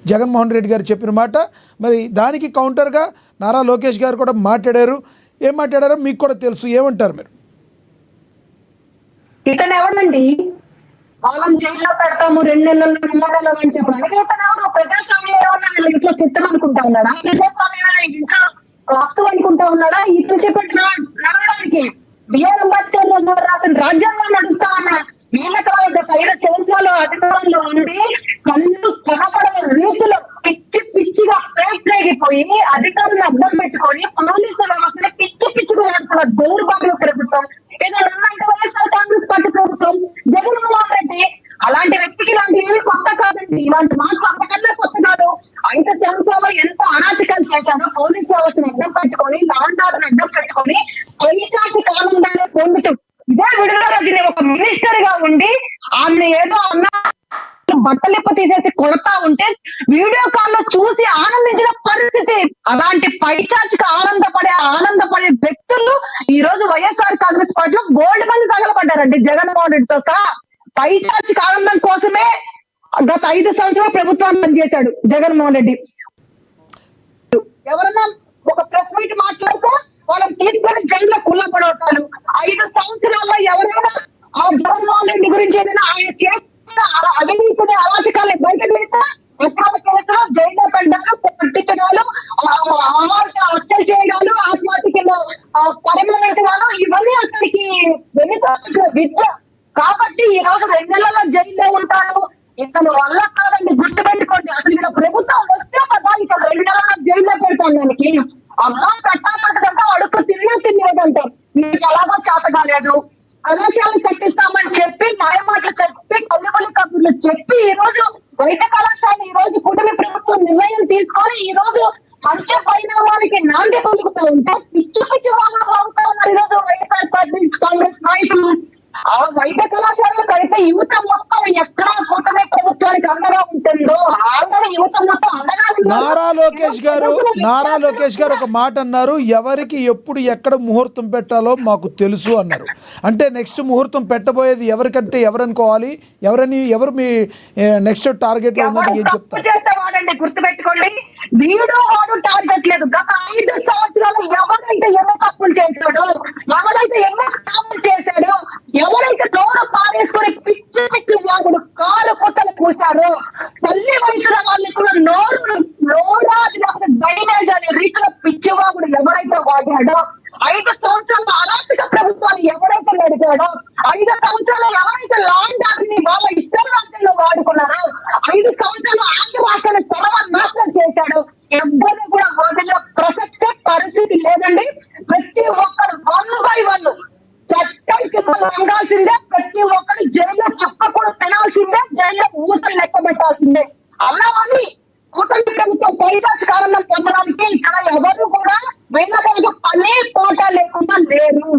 జగన్మోహన్ రెడ్డి గారు చెప్పిన మాట. మరి దానికి కౌంటర్గా నారా లోకేష్ గారు కూడా మాట్లాడారు. ఏం మాట్లాడారో మీకు కూడా తెలుసు. ఏమంటారు మీరు? ఇతను ఎవరండి వాళ్ళని జైల్లో పెడతాము 2 నెలలు 3 నెలలు అని చెప్పడానికి? ఇతను ఎవరు? ప్రజాస్వామ్యం ఏమన్నా వీళ్ళ ఇంట్లో చిత్తం అనుకుంటా ఉన్నాడా? ప్రజాస్వామ్యం ఇంట్లో వస్తువు అనుకుంటా ఉన్నాడా? ఇతను చెప్పిన నడవడానికి బిఆర్ అంబేద్కర్ రాసిన రాజ్యాంగం నడుస్తా ఉన్నా వీళ్ళకి వాళ్ళ 5 సంవత్సరాలు అధికారంలో ఉండి కళ్ళు కనపడని రీతిలో పిచ్చిగా ప్రేగిపోయి అధికారులను అడ్డం పెట్టుకొని పోలీసు వ్యవస్థని పిచ్చిగా నడుపుతున్న దౌర్భాగ్య ప్రభుత్వం ఏదైనా ఉందంటే వైఎస్ఆర్ కాంగ్రెస్ పార్టీ ప్రభుత్వం, జగన్మోహన్ రెడ్డి. అలాంటి వ్యక్తికి ఇలాంటి ఏమి కొత్త కాదండి. ఇలాంటి మాటలు అంతకన్నా కొత్త కాదు. 5 సంవత్సరాలు ఎంత అరాచకాలు చేశాడో పోలీసు వ్యవస్థను అడ్డం పెట్టుకొని లాండ్ ఆర్డర్ అడ్డం పెట్టుకొని పైచాచి ఆనందాన్ని పొందుతూ ఇదే విడుదల రజని ఒక మినిస్టర్ గా ఉండి ఆమె ఏదో అన్న బట్టలిప్ప తీసేసి కొడతా ఉంటే వీడియో కాల్ లో చూసి ఆనందించిన పరిస్థితి. అలాంటి పైచాచికి ఆనందపడే వ్యక్తులు ఈ రోజు వైఎస్ఆర్ కాంగ్రెస్ పార్టీలో బోల్డ్ మంది తగలబడ్డారండి. జగన్మోహన్ రెడ్డితో సహా పైచాచికి ఆనందం కోసమే గత 5 సంవత్సరాలు ప్రభుత్వాన్ని పనిచేశాడు జగన్మోహన్ రెడ్డి. ఎవరన్నా ఒక ప్రెస్ మీట్ మాట్లాడితే వాళ్ళని తీసుకొని జైల్లో కుల్లపడవుతారు. 5 సంవత్సరాల్లో ఎవరైనా ఆ జగన్మోహన్ రెడ్డి గురించి ఏదైనా ఆయన చేసిన అవినీతిని అరాచకాన్ని బయట పెడితే అక్రమ కేసులు జైల్లో పెట్టడాలు పట్టించడాలు హత్యలు చేయడాలు ఆత్మహత్యలో పరిగణించడాలు ఇవన్నీ అతనికి వెనుక విద్య. కాబట్టి ఈ రోజు 2 నెలల్లో జైల్లో ఉంటాడు. ఇతను వల్ల కాదండి, గుర్తు పెట్టుకోండి. అసలు ఇక్కడ ప్రభుత్వం వస్తే కదా ఇక 2 నెలల్లో జైల్లో పెడతాను. దానికి అమ్మ కట్టాలంటే అడుగు తినేదంటారు. మీకు ఎలాగో చేత కాలేదు, కళాశాలలు కట్టిస్తామని చెప్పి మాయమాటలు చెప్పి కళ్ళబలి కబుర్లు చెప్పి ఈ రోజు వైద్య కళాశాల ఈ రోజు కూటమి ప్రభుత్వం నిర్ణయం తీసుకొని ఈ రోజు మంచి పరిణామానికి నాంది పలుకుతూ ఉంటే పిచ్చి వాళ్ళు అవుతా ఉన్నారు ఈ రోజు వైఎస్ఆర్ పార్టీ కాంగ్రెస్ నాయకులు. ఆ వైద్య కళాశాలలు కడితే యువత మొత్తం ఎక్కడ కూటమి ప్రభుత్వానికి అండగా ఉంటుందో ఆల్రెడీ యువత మొత్తం అండగా. నారా లోకేష్ గారు ఒక మాట అన్నారు, ఎవరికి ఎప్పుడు ఎక్కడ ముహూర్తం పెట్టాలో మాకు తెలుసు అన్నారు. అంటే నెక్స్ట్ ముహూర్తం పెట్టబోయేది ఎవరికంటే ఎవరనుకోవాలి? ఎవరు మీ నెక్స్ట్ టార్గెట్ లో ఉందంటే ఏం చెప్తారు? వాడండి, గుర్తుపెట్టుకోండి. వీడు వాడు టార్గెట్ లేదు. గత 5 సంవత్సరాలు ఎవరైతే ఎన్నో తప్పులు చేశాడో, ఎవరైతే ఎన్నో స్కాములు చేశాడో, ఎవరైతే నోరు పారేసుకొని పిచ్చి వాగుడు కాలు కొత్తలు పూశారో, తల్లి వయసుల వాళ్ళకి కూడా నోరాది లేకపోతే డ్రైనేజ్ అనే రీతిలో పిచ్చివాగుడు ఎవరైతే వాడాడో, 5 సంవత్సరాల అరాచక ప్రభుత్వాన్ని ఎవరైతే నడిపాడో, 5 సంవత్సరాలు ఎవరైతే లాండ్ ఆర్డర్ ని వాళ్ళ ఇష్టారాజ్యంలో వాడుకున్నారో, 5 సంవత్సరాలు ఆంధ్ర రాష్ట్రాన్ని సర్వనాశనం చేశాడు. ఎవ్వరిని కూడా వదిలే ప్రసక్తే పరిస్థితి లేదండి. ప్రతి ఒక్కరు 1 by 1 చట్టం కింద లొంగాల్సిందే. ప్రతి ఒక్కరు జైల్లో చెప్పకూడదు తినాల్సిందే, జైల్లో ఊసలు లెక్క పెట్టాల్సిందే. అలా అని కూటమి ప్రభుత్వం పైచాచిక ఆనందం పొందడానికి ఇక్కడ ఎవరు కూడా వీళ్ళ పని తోట లేకుండా లేరు.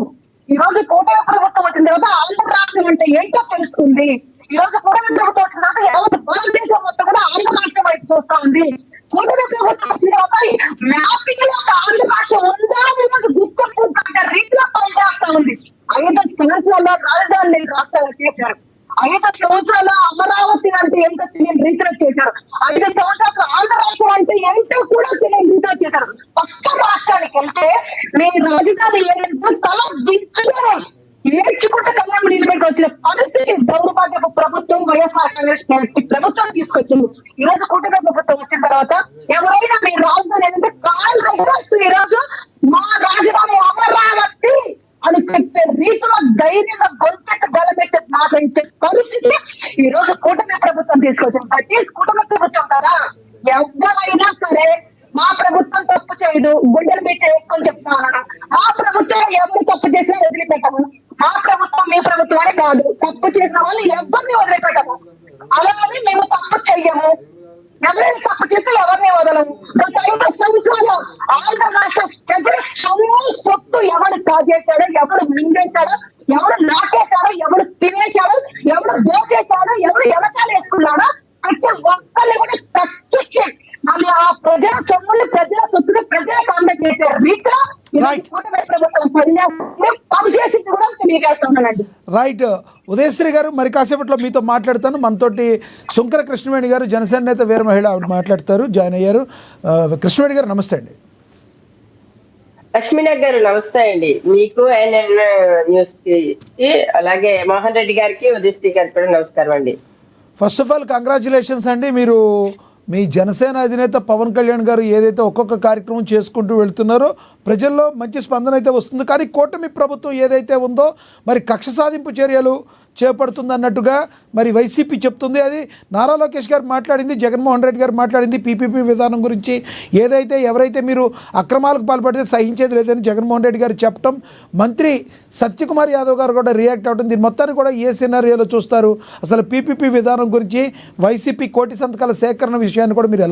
ఈ రోజు కూటమి ప్రభుత్వం వచ్చిన తర్వాత ఆంధ్ర రాష్ట్రం అంటే ఏంటో తెలుసుకుంది. ఈ రోజు కూటమి ప్రభుత్వం వచ్చిన తర్వాత యావత్ భారతదేశం మొత్తం కూడా ఆంధ్ర రాష్ట్రం వైపు చూస్తా ఉంది. కూటమి ప్రభుత్వం వచ్చిన తర్వాత మ్యాపింగ్ లో ఒక ఆంధ్ర రాష్ట్రం ఉందా ఈరోజు గుర్తింపు రీతిలో పనిచేస్తా ఉంది. 5 సంవత్సరాల్లో రాజధాని రాష్ట్రాలు చేశారు. 5 సంవత్సరాల్లో అమరావతి అంటే ఏంటో తెలియని రీతిలో చేశారు. 5 సంవత్సరాలు ఆంధ్ర రాష్ట్రం అంటే ఏంటో కూడా తెలియని రీతిలో చేశారు. పక్క రాష్ట్రానికి వెళ్తే మీ రాజధాని ఏంటంటే స్థలం దించుకునే ఏడ్చుకుంటే కళ్యాణ్ నిలబెట్టి వచ్చిన పరిస్థితి దౌర్భాగ్యపు ప్రభుత్వం వైఎస్ఆర్ కాంగ్రెస్ ప్రభుత్వం తీసుకొచ్చింది. ఈ రోజు కూటమి ప్రభుత్వం వచ్చిన తర్వాత ఎవరైనా మీ రాజధాని ఏంటంటే కాలు రాస్తూ ఈ రోజు మా రాజధాని అమరావతి అని చెప్పే రీతిలో ధైర్యంగా గొంతెట్టు బలపెట్టి మాట్లాడించే పరిస్థితి ఈ రోజు కూటమి ప్రభుత్వం తీసుకొచ్చింది. బట్టి కూటమి ప్రభుత్వం కదా, ఎవరైనా సరే మా ప్రభుత్వం తప్పు చేయదు, గుండెలు మీద చేసుకొని చెప్తా ఉన్నాను. మా ప్రభుత్వం ఎవరు తప్పు చేసినా వదిలిపెట్టము. మా ప్రభుత్వం మీ ప్రభుత్వాన్ని కాదు, తప్పు చేసిన వాళ్ళు ఎవరిని వదిలిపెట్టము. అలాగే మేము తప్పు చెయ్యము. ఎవరైనా తప్పు చేస్తే ఎవరిని వదలము. గత 5 సంవత్సరాలు ఆంధ్ర రాష్ట్ర ప్రజల సొత్తు ఎవడు కాజేశాడో, ఎవడు మింగేశాడో, ఎవడు నాటేశాడో, ఎవడు తినేశాడో, ఎవడు దోచేశాడో, ఎవడు ఎలకాలు వేసుకున్నాడో ప్రతి ఒక్కరిని కూడా తగ్గించి మళ్ళీ ఆ ప్రజల సొమ్ముని ప్రజల సొత్తుని ప్రజలకు అందజేసే రీతిలో కూటమి ప్రభుత్వం పనిచేసింది కూడా తెలియజేస్తున్నానండి. రైట్. ఉదయశ్రీ గారు మరి కాసేపట్లో మీతో మాట్లాడతాను. మనతోటి శంకర కృష్ణవేణి గారు, జనసేన నేత, వీర మహిళ, ఆవిడ మాట్లాడతారు, జాయిన్ అయ్యారు. కృష్ణవేణి గారు నమస్తే అండి. లక్ష్మీనాథ్ గారు నమస్తే అండి. మీకు NN న్యూస్ కి అలాగే మోహన్ రెడ్డి గారికి ఉదయశ్రీ గారికి కూడా నమస్కారం అండి. ఫస్ట్ ఆఫ్ ఆల్ కంగ్రాచులేషన్స్ అండి. మీరు మీ జనసేన అధినేత పవన్ కళ్యాణ్ గారు ఏదైతే ఒక్కొక్క కార్యక్రమం చేసుకుంటూ వెళ్తున్నారో ప్రజల్లో మంచి స్పందన అయితే వస్తుంది. కానీ కూటమి ప్రభుత్వం ఏదైతే ఉందో మరి కక్ష సాధింపు చర్యలు చేపడుతుంది అన్నట్టుగా మరి వైసీపీ చెప్తుంది. అది నారా లోకేష్ గారు మాట్లాడింది, జగన్మోహన్ రెడ్డి గారు మాట్లాడింది. పీపీపీ విధానం గురించి ఏదైతే ఎవరైతే మీరు అక్రమాలకు పాల్పడితే సహించేది లేదని జగన్మోహన్ రెడ్డి గారు చెప్పడం, మంత్రి సత్యకుమార్ యాదవ్ గారు కూడా రియాక్ట్ అవ్వడం, దీని మొత్తాన్ని కూడా ఏ సినారియోలో చూస్తారు? అసలు పీపీపీ విధానం గురించి వైసీపీ కోటి సంతకాల సేకరణ విషయాన్ని కూడా మీరు ఎలా